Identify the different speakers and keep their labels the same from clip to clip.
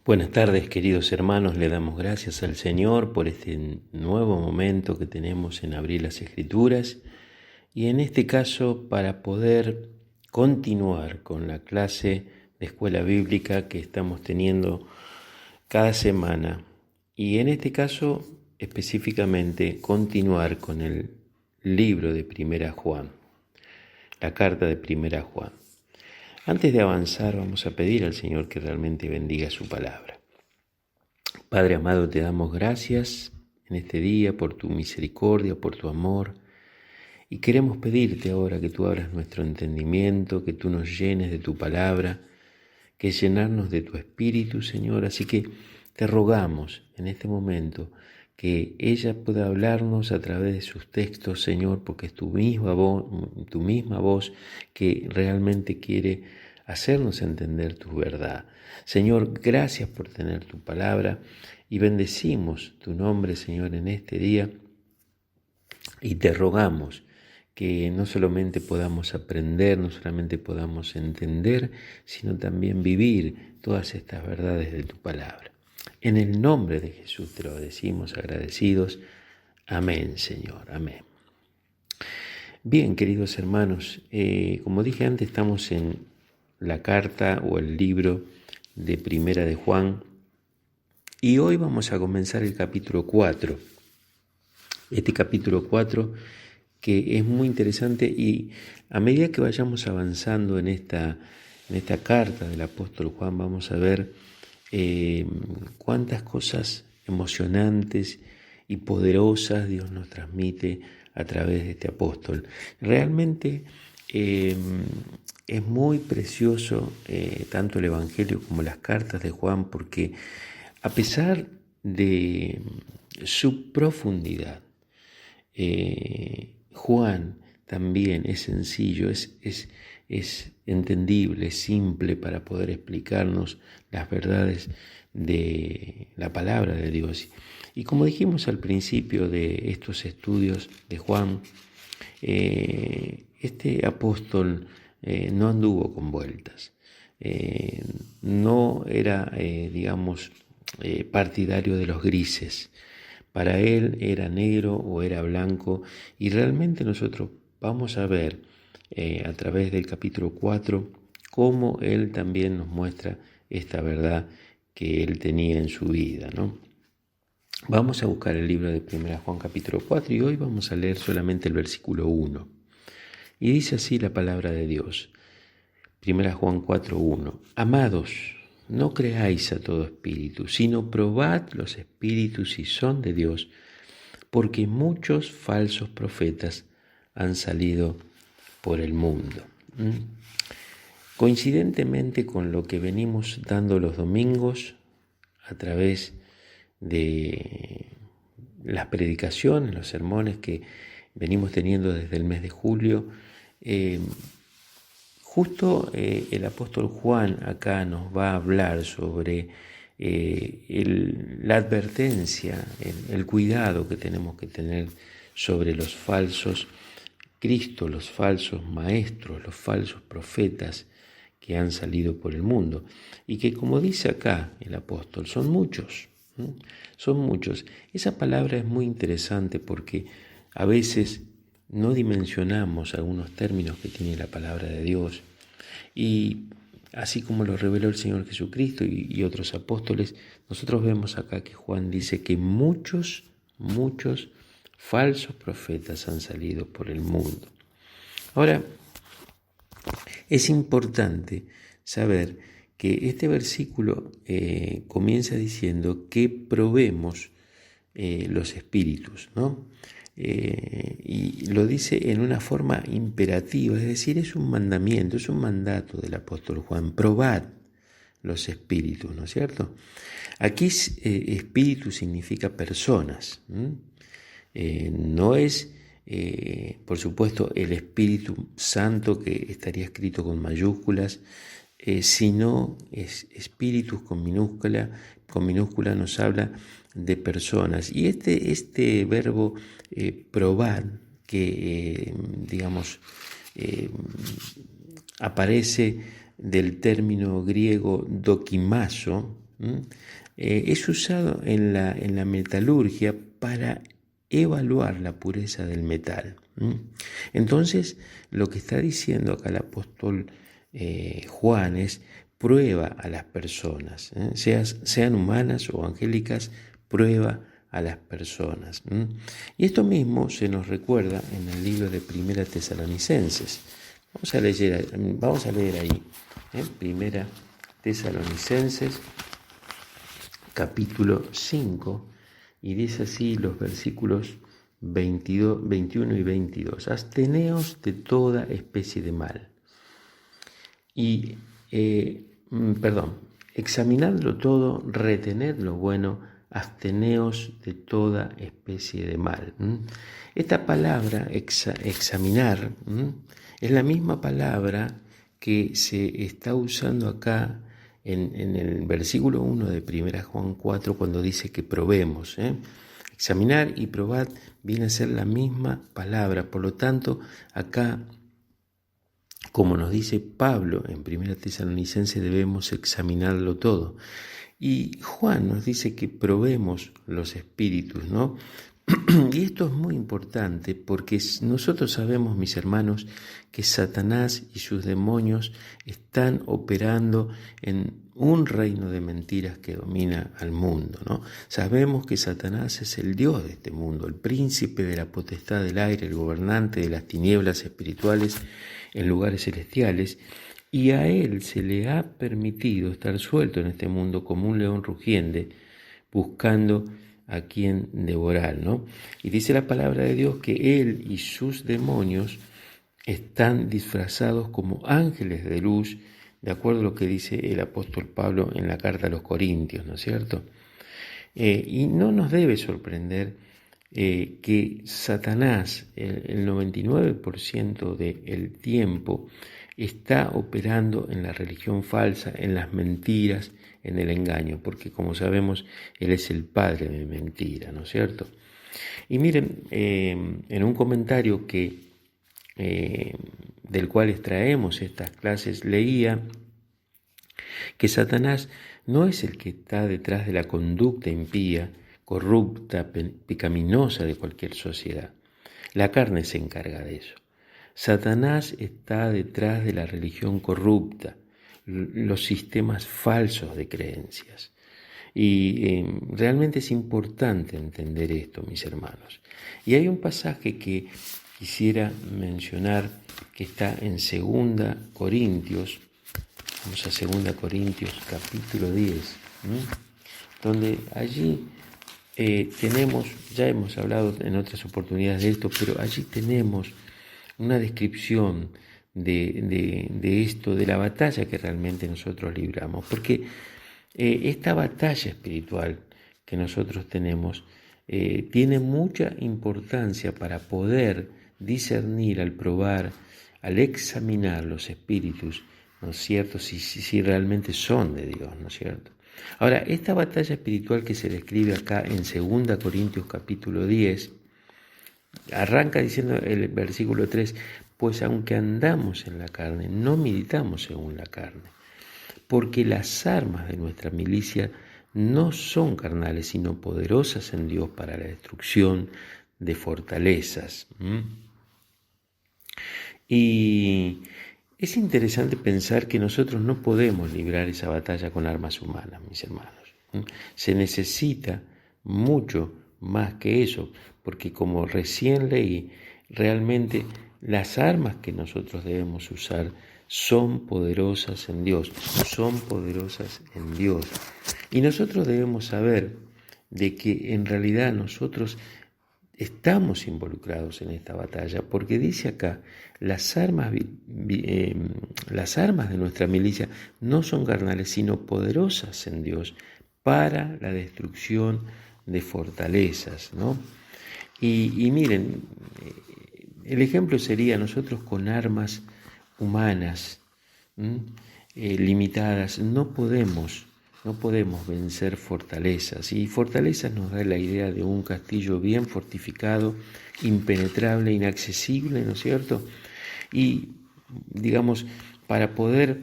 Speaker 1: Buenas tardes, queridos hermanos, le damos gracias al Señor por este nuevo momento que tenemos en abrir las Escrituras y en este caso para poder continuar con la clase de escuela bíblica que estamos teniendo cada semana y en este caso específicamente continuar con el libro de Primera Juan, la carta de Primera Juan. Antes de avanzar, vamos a pedir al Señor que realmente bendiga su palabra. Padre amado, te damos gracias en este día por tu misericordia, por tu amor. Y queremos pedirte ahora que tú abras nuestro entendimiento, que tú nos llenes de tu palabra, que llenarnos de tu espíritu, Señor. Así que te rogamos en este momento que ella pueda hablarnos a través de sus textos, Señor, porque es tu misma voz que realmente quiere hacernos entender tu verdad. Señor, gracias por tener tu palabra y bendecimos tu nombre, Señor, en este día y te rogamos que no solamente podamos aprender, no solamente podamos entender, sino también vivir todas estas verdades de tu palabra. En el nombre de Jesús te lo decimos agradecidos. Amén, Señor, amén. Bien, queridos hermanos, como dije antes, estamos en la carta o el libro de Primera de Juan y hoy vamos a comenzar el capítulo 4. Este capítulo 4 que es muy interesante y a medida que vayamos avanzando en esta carta del apóstol Juan vamos a ver cuántas cosas emocionantes y poderosas Dios nos transmite a través de este apóstol. Realmente es muy precioso tanto el Evangelio como las cartas de Juan porque a pesar de su profundidad, Juan también es sencillo, es entendible, es simple para poder explicarnos las verdades de la palabra de Dios. Y como dijimos al principio de estos estudios de Juan, este apóstol no anduvo con vueltas, no era, partidario de los grises. Para él era negro o era blanco y realmente nosotros vamos a ver a través del capítulo 4 cómo él también nos muestra esta verdad que él tenía en su vida, ¿no? Vamos a buscar el libro de 1 Juan capítulo 4 y hoy vamos a leer solamente el versículo 1. Y dice así la palabra de Dios. 1 Juan 4:1. Amados, no creáis a todo espíritu, sino probad los espíritus si son de Dios, porque muchos falsos profetas han salido por el mundo. Coincidentemente con lo que venimos dando los domingos a través de las predicaciones, los sermones que venimos teniendo desde el mes de julio, justo el apóstol Juan acá nos va a hablar sobre la advertencia, el cuidado que tenemos que tener sobre los falsos Cristos, los falsos maestros, los falsos profetas que han salido por el mundo. Y que como dice acá el apóstol, son muchos, son muchos. Esa palabra es muy interesante porque a veces no dimensionamos algunos términos que tiene la palabra de Dios y así como lo reveló el Señor Jesucristo y otros apóstoles, nosotros vemos acá que Juan dice que muchos falsos profetas han salido por el mundo. Ahora, es importante saber que este versículo comienza diciendo que probemos los espíritus, ¿no? Y lo dice en una forma imperativa, es decir, es un mandamiento, es un mandato del apóstol Juan, probad los espíritus, ¿no es cierto? Aquí espíritu significa personas, no es, por supuesto, el Espíritu Santo que estaría escrito con mayúsculas, sino es espíritus con minúscula nos habla de personas. Y este verbo probar, que aparece del término griego dokimazo, es usado en la metalurgia para evaluar la pureza del metal. Entonces, lo que está diciendo acá el apóstol Juan es: prueba a las personas, sean humanas o angélicas, prueba a las personas. Y esto mismo se nos recuerda en el libro de Primera Tesalonicenses. Vamos a leer ahí, Primera Tesalonicenses, capítulo 5, y dice así los versículos 21 y 22. Absteneos de toda especie de mal. Examinadlo todo, retened lo bueno, absteneos de toda especie de mal. Esta palabra, examinar, es la misma palabra que se está usando acá en el versículo 1 de 1 Juan 4, cuando dice que probemos. Examinar y probar viene a ser la misma palabra. Por lo tanto, acá, como nos dice Pablo en 1 Tesalonicenses, debemos examinarlo todo. Y Juan nos dice que probemos los espíritus, ¿no? Y esto es muy importante porque nosotros sabemos, mis hermanos, que Satanás y sus demonios están operando en un reino de mentiras que domina al mundo, ¿no? Sabemos que Satanás es el Dios de este mundo, el príncipe de la potestad del aire, el gobernante de las tinieblas espirituales en lugares celestiales, y a él se le ha permitido estar suelto en este mundo como un león rugiente, buscando a quien devorar, ¿no? Y dice la palabra de Dios que él y sus demonios están disfrazados como ángeles de luz, de acuerdo a lo que dice el apóstol Pablo en la carta a los Corintios, ¿no es cierto? Y no nos debe sorprender que Satanás, el 99% del tiempo, está operando en la religión falsa, en las mentiras, en el engaño, porque como sabemos, él es el padre de mentira, ¿no es cierto? Y miren, en un comentario del cual extraemos estas clases, leía que Satanás no es el que está detrás de la conducta impía, corrupta, pecaminosa de cualquier sociedad. La carne se encarga de eso. Satanás está detrás de la religión corrupta, los sistemas falsos de creencias. Y realmente es importante entender esto, mis hermanos. Y hay un pasaje que quisiera mencionar que está en 2 Corintios, vamos a 2 Corintios capítulo 10, donde allí tenemos, ya hemos hablado en otras oportunidades de esto, pero allí tenemos una descripción de esto, de la batalla que realmente nosotros libramos, porque esta batalla espiritual que nosotros tenemos tiene mucha importancia para poder discernir, al probar, al examinar los espíritus, ¿no es cierto?, si realmente son de Dios, ¿no es cierto? Ahora, esta batalla espiritual que se describe acá en 2 Corintios capítulo 10, arranca diciendo el versículo 3, pues aunque andamos en la carne, no militamos según la carne, porque las armas de nuestra milicia no son carnales, sino poderosas en Dios para la destrucción de fortalezas. Y es interesante pensar que nosotros no podemos librar esa batalla con armas humanas, mis hermanos. Se necesita mucho más que eso, porque como recién leí, realmente las armas que nosotros debemos usar son poderosas en Dios, son poderosas en Dios. Y nosotros debemos saber de que en realidad nosotros estamos involucrados en esta batalla, porque dice acá, las armas de nuestra milicia no son carnales, sino poderosas en Dios para la destrucción de fortalezas, ¿no? Y miren, el ejemplo sería nosotros con armas humanas limitadas, no podemos vencer fortalezas. Y fortalezas nos da la idea de un castillo bien fortificado, impenetrable, inaccesible, ¿no es cierto? Y, digamos, para poder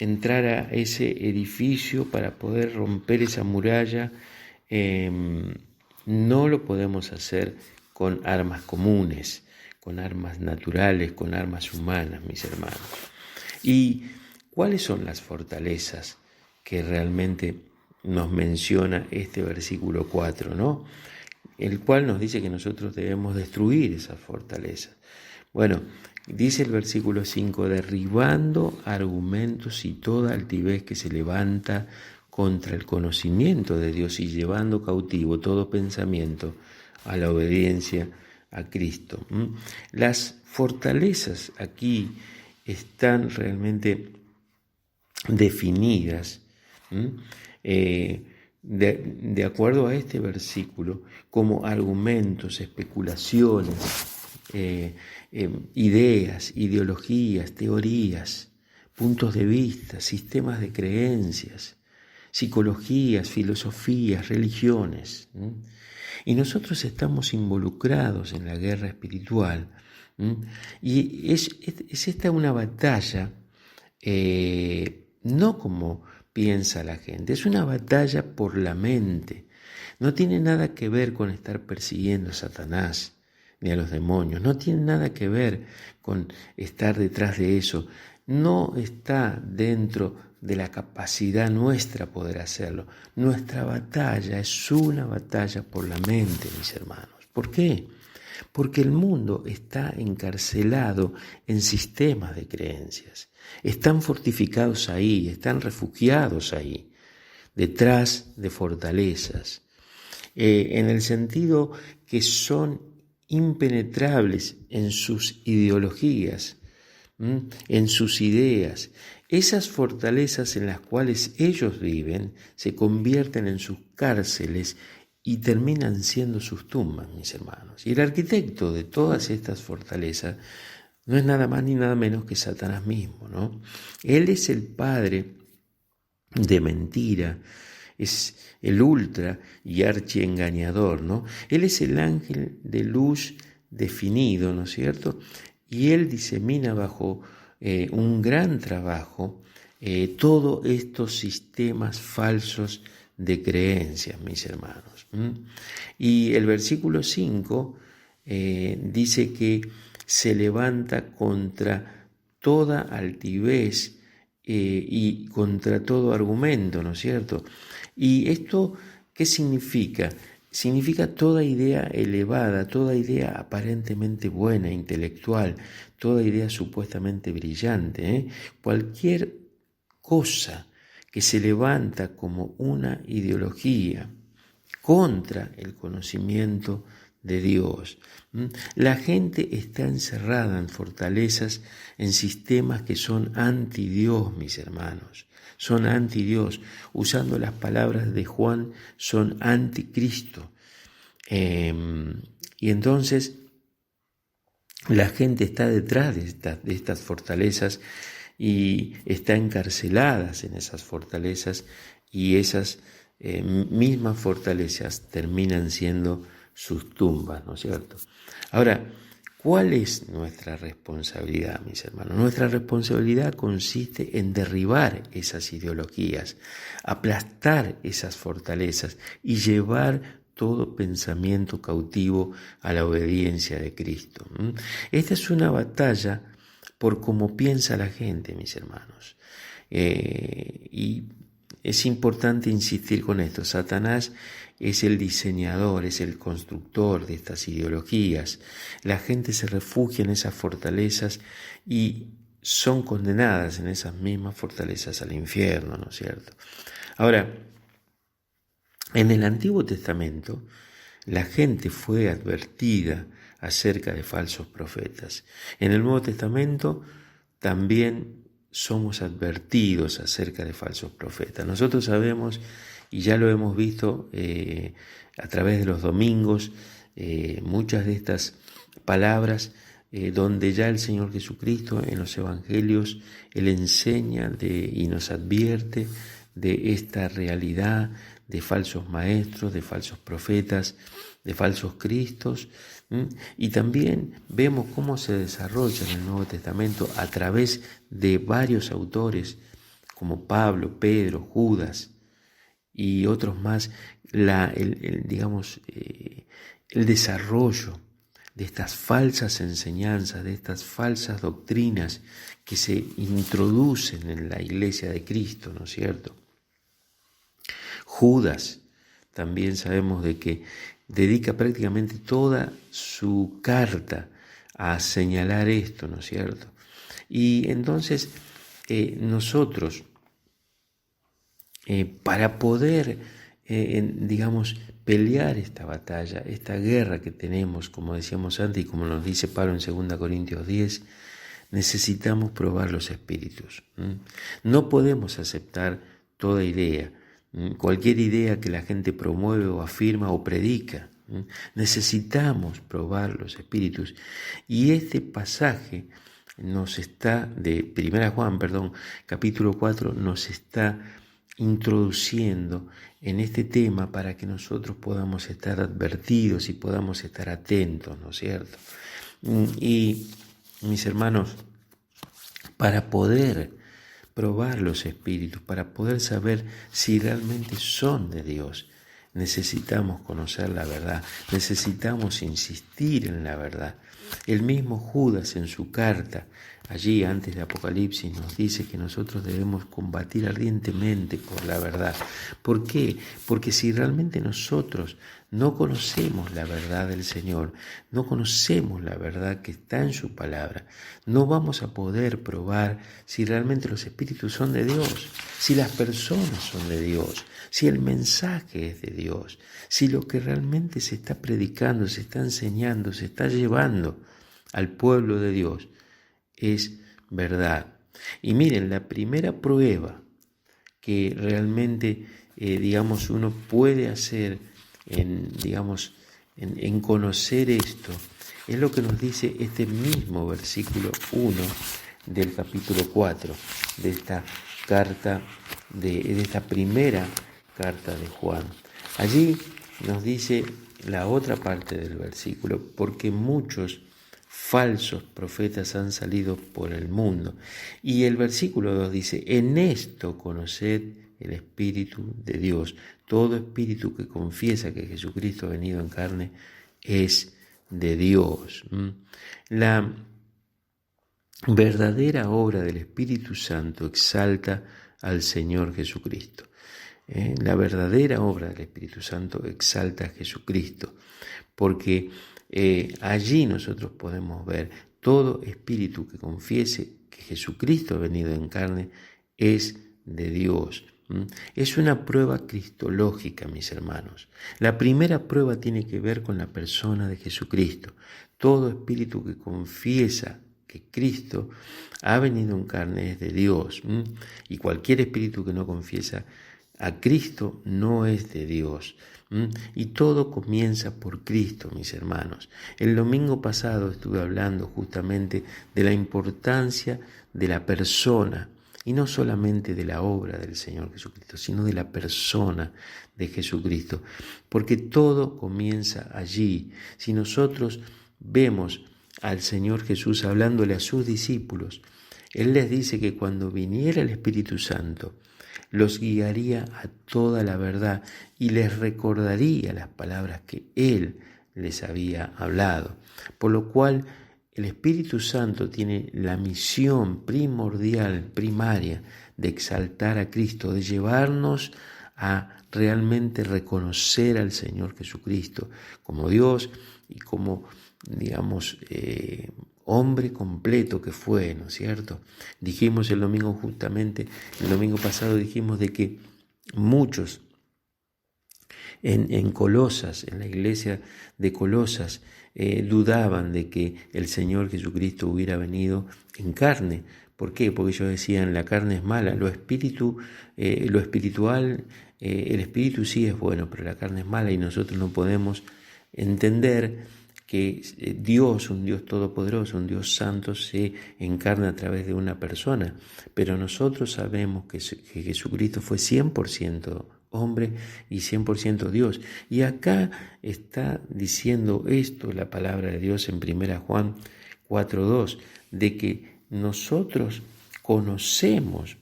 Speaker 1: entrar a ese edificio, para poder romper esa muralla, no lo podemos hacer con armas comunes, con armas naturales, con armas humanas, mis hermanos. ¿Y cuáles son las fortalezas que realmente nos menciona este versículo 4, ¿no? El cual nos dice que nosotros debemos destruir esas fortalezas. Bueno, dice el versículo 5, derribando argumentos y toda altivez que se levanta contra el conocimiento de Dios y llevando cautivo todo pensamiento a la obediencia a Cristo. Las fortalezas aquí están realmente definidas de acuerdo a este versículo como argumentos, especulaciones, ideas, ideologías, teorías, puntos de vista, sistemas de creencias, psicologías, filosofías, religiones. Y nosotros estamos involucrados en la guerra espiritual. Y es esta una batalla, no como piensa la gente, es una batalla por la mente. No tiene nada que ver con estar persiguiendo a Satanás ni a los demonios, no tiene nada que ver con estar detrás de eso. No está dentro de la capacidad nuestra poder hacerlo. Nuestra batalla es una batalla por la mente, mis hermanos. ¿Por qué? Porque el mundo está encarcelado en sistemas de creencias. Están fortificados ahí, están refugiados ahí, detrás de fortalezas, en el sentido que son impenetrables en sus ideologías, en sus ideas. Esas fortalezas en las cuales ellos viven se convierten en sus cárceles y terminan siendo sus tumbas, mis hermanos. Y el arquitecto de todas estas fortalezas no es nada más ni nada menos que Satanás mismo, ¿no? Él es el padre de mentira, es el ultra y archiengañador, ¿no? Él es el ángel de luz definido, ¿no es cierto? Y él disemina bajo un gran trabajo todos estos sistemas falsos de creencias, mis hermanos. Y el versículo 5 dice que se levanta contra toda altivez y contra todo argumento, ¿no es cierto? ¿Y esto qué significa? Significa toda idea elevada, toda idea aparentemente buena, intelectual, toda idea supuestamente brillante, cualquier cosa que se levanta como una ideología contra el conocimiento de Dios. La gente está encerrada en fortalezas, en sistemas que son anti Dios, mis hermanos. Son anti Dios. Usando las palabras de Juan, son anticristo. Y entonces la gente está detrás de estas fortalezas y está encarceladas en esas fortalezas, y esas mismas fortalezas terminan siendo sus tumbas, ¿no es cierto? Ahora, ¿cuál es nuestra responsabilidad, mis hermanos? Nuestra responsabilidad consiste en derribar esas ideologías, aplastar esas fortalezas y llevar todo pensamiento cautivo a la obediencia de Cristo. Esta es una batalla por cómo piensa la gente, mis hermanos. Y es importante insistir con esto. Satanás es el diseñador, es el constructor de estas ideologías. La gente se refugia en esas fortalezas y son condenadas en esas mismas fortalezas al infierno, ¿no es cierto? Ahora, en el Antiguo Testamento, la gente fue advertida acerca de falsos profetas. En el Nuevo Testamento también somos advertidos acerca de falsos profetas. Nosotros sabemos, y ya lo hemos visto a través de los domingos, muchas de estas palabras donde ya el Señor Jesucristo en los Evangelios, Él enseña y nos advierte de esta realidad de falsos maestros, de falsos profetas, de falsos cristos, y también vemos cómo se desarrolla en el Nuevo Testamento a través de varios autores como Pablo, Pedro, Judas y otros más, el desarrollo de estas falsas enseñanzas, de estas falsas doctrinas que se introducen en la iglesia de Cristo, ¿no es cierto? Judas, también sabemos de que dedica prácticamente toda su carta a señalar esto, ¿no es cierto? Y entonces nosotros, para poder, pelear esta batalla, esta guerra que tenemos, como decíamos antes y como nos dice Pablo en 2 Corintios 10, necesitamos probar los espíritus. No podemos aceptar toda idea, cualquier idea que la gente promueve o afirma o predica. Necesitamos probar los espíritus. Y este pasaje nos está, de 1 Juan, capítulo 4, nos está introduciendo en este tema para que nosotros podamos estar advertidos y podamos estar atentos, ¿no es cierto? Y mis hermanos, para poder probar los espíritus, para poder saber si realmente son de Dios, necesitamos conocer la verdad, necesitamos insistir en la verdad. El mismo Judas en su carta, allí antes de Apocalipsis, nos dice que nosotros debemos combatir ardientemente por la verdad. ¿Por qué? Porque si realmente nosotros no conocemos la verdad del Señor, no conocemos la verdad que está en su palabra, no vamos a poder probar si realmente los espíritus son de Dios, si las personas son de Dios, si el mensaje es de Dios, si lo que realmente se está predicando, se está enseñando, se está llevando al pueblo de Dios es verdad. Y miren, la primera prueba que realmente, uno puede hacer en conocer esto, es lo que nos dice este mismo versículo 1 del capítulo 4 de esta carta, de esta primera carta de Juan. Allí nos dice la otra parte del versículo, porque muchos falsos profetas han salido por el mundo. Y el versículo 2 dice, en esto conoced el Espíritu de Dios. Todo espíritu que confiesa que Jesucristo ha venido en carne es de Dios. La verdadera obra del Espíritu Santo exalta al Señor Jesucristo. La verdadera obra del Espíritu Santo exalta a Jesucristo, porque allí nosotros podemos ver todo espíritu que confiese que Jesucristo ha venido en carne es de Dios. Es una prueba cristológica, mis hermanos. La primera prueba tiene que ver con la persona de Jesucristo. Todo espíritu que confiesa que Cristo ha venido en carne es de Dios. Y cualquier espíritu que no confiesa a Cristo no es de Dios. Y todo comienza por Cristo, mis hermanos. El domingo pasado estuve hablando justamente de la importancia de la persona, y no solamente de la obra del Señor Jesucristo, sino de la persona de Jesucristo, porque todo comienza allí. Si nosotros vemos al Señor Jesús hablándole a sus discípulos, Él les dice que cuando viniera el Espíritu Santo, los guiaría a toda la verdad y les recordaría las palabras que Él les había hablado. Por lo cual, el Espíritu Santo tiene la misión primordial, primaria, de exaltar a Cristo, de llevarnos a realmente reconocer al Señor Jesucristo como Dios y como, hombre completo que fue, ¿no es cierto? Dijimos el domingo pasado dijimos de que muchos en Colosas, en la iglesia de Colosas, dudaban de que el Señor Jesucristo hubiera venido en carne. ¿Por qué? Porque ellos decían, la carne es mala, lo espiritual, el espíritu sí es bueno, pero la carne es mala, y nosotros no podemos entender que Dios, un Dios todopoderoso, un Dios santo, se encarna a través de una persona. Pero nosotros sabemos que Jesucristo fue 100% hombre y 100% Dios. Y acá está diciendo esto la palabra de Dios en 1 Juan 4:2, de que nosotros conocemos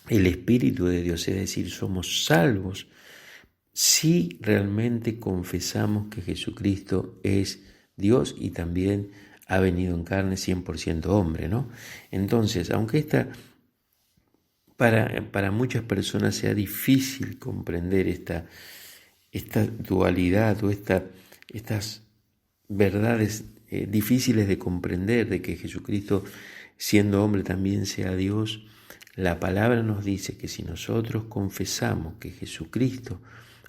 Speaker 1: el Espíritu de Dios, es decir, somos salvos si realmente confesamos que Jesucristo es Dios y también ha venido en carne 100% hombre, ¿no? Entonces, aunque para muchas personas sea difícil comprender esta dualidad o estas verdades difíciles de comprender, de que Jesucristo, siendo hombre, también sea Dios, la palabra nos dice que si nosotros confesamos que Jesucristo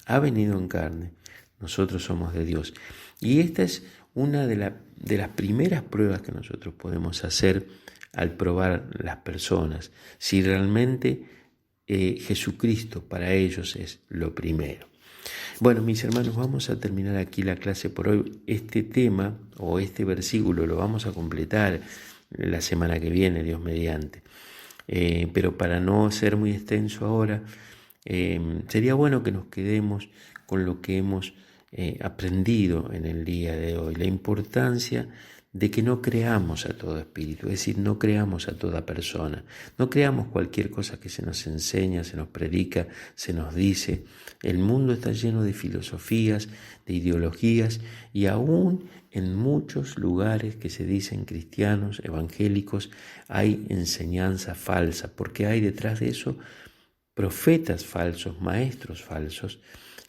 Speaker 1: ha venido en carne, nosotros somos de Dios. Y esta es una de las primeras pruebas que nosotros podemos hacer al probar las personas, si realmente Jesucristo para ellos es lo primero. Bueno, mis hermanos, vamos a terminar aquí la clase por hoy. Este tema o este versículo lo vamos a completar la semana que viene, Dios mediante. Pero para no ser muy extenso ahora, sería bueno que nos quedemos con lo que hemos aprendido en el día de hoy, la importancia de que no creamos a todo espíritu, es decir, no creamos a toda persona, no creamos cualquier cosa que se nos enseña, se nos predica, se nos dice. El mundo está lleno de filosofías, de ideologías, y aún en muchos lugares que se dicen cristianos, evangélicos, hay enseñanza falsa, porque hay detrás de eso profetas falsos, maestros falsos,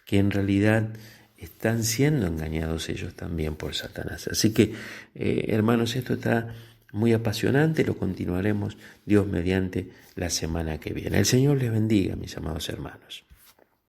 Speaker 1: que en realidad están siendo engañados ellos también por Satanás. Así que, hermanos, esto está muy apasionante, lo continuaremos Dios mediante la semana que viene. El Señor les bendiga, mis amados hermanos.